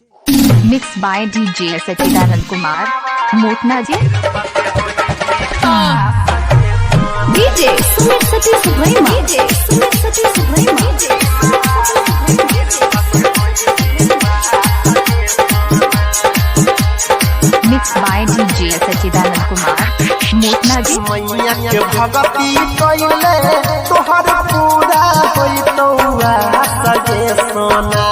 Mix by DJ Sachidanand Kumar Motna ji. DJ Sumit Sati Subrahmanyam. DJ Sumit Sati Subrahmanyam. Mix by DJ Sachidanand Kumar Motna ji. मैया के भगती कइले तोहर पूरा होइतौआ सजे सोना।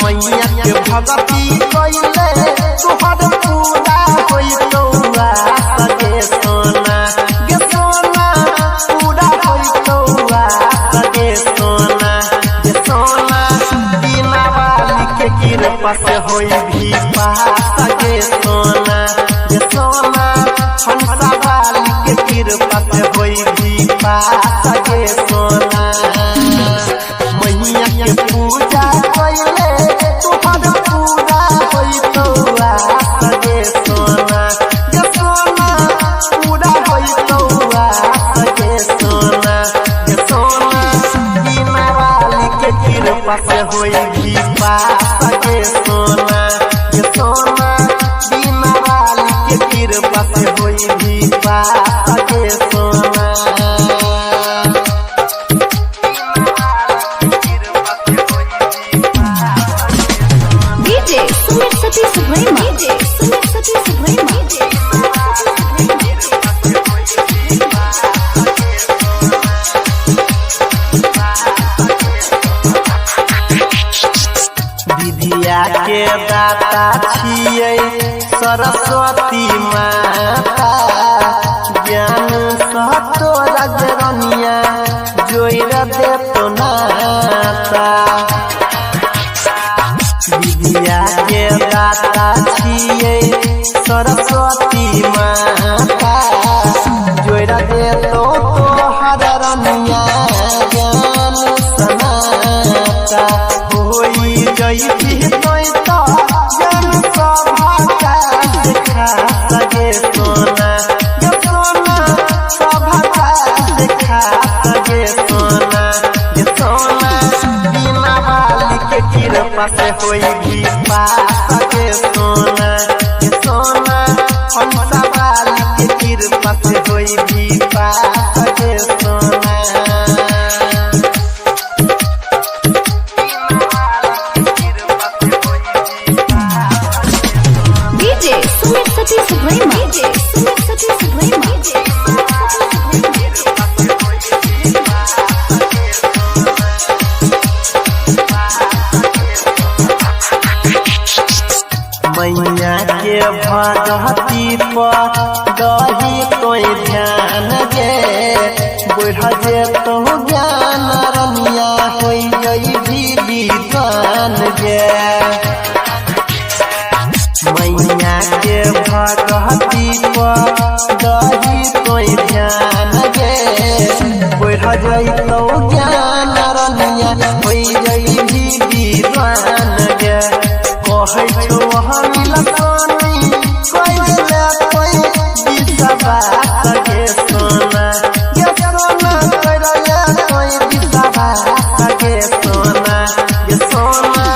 मैया के भगती कइले तोहर पूरा होइतौआ सजे सोना। गे सोना पूरा होइतौआ सजे सोना। गे सोना बिना वाली के कृपा से होई भी पास गे सोना। गे सोना हंसा वाली के कृपा से होई भी पास गे सोना। मैया के पूजा कइले तोहर पूरा होइतौआ सगे सोना। गे सोना पूरा होइतौआ सगे सोना। गे सोना बिना वाली के कृपा से होई भी पास गे सोना। गे सोना बिना वाली के कृपा से होई भी पास गे सोना। डीजे सुमित सती सुब्रह्मण्यम। डीजे सुमित सती सुब्रह्मण्यम। विद्या के दाता छियै सरस्वती माता। ज्ञान सहतो रजरनिया जोइर देतो नाता। विद्या के दाता छियै सरस्वती माता। जोइर देतो तोहर रनिया ज्ञान सनाता। होई जइति तोइता ज्ञान सभा का देखा सगे सोना। गे सोना सभा का देखा सगे सोना। गे सोना बिना वाली के कृपा से होई भी पास गे सोना। गे सोना हंसा वाली के कृपा से होई भी पास गे सोना। डीजे सुमित सती सुब्रह्मण्यम। डीजे सुमित सती सुब्रह्मण्यम। मैया के भगती पर दही कोई ध्यान गे। बुढ़ जे तो ज्ञान रनिया होई जई भी विद्वान गे। मैया के भगती पर दही कोई ध्यान गे। बुढ़ जई तो ज्ञान रनिया होई जई भी विद्वान गे। कहै छौ हम लसानी कइले कोई विश्वास गे सोना। गे सोना कइले कोई विश्वास गे सोना। गे सोना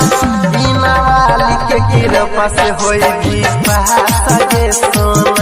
बिना वाली के कृपा से होई भी पास गे सोना।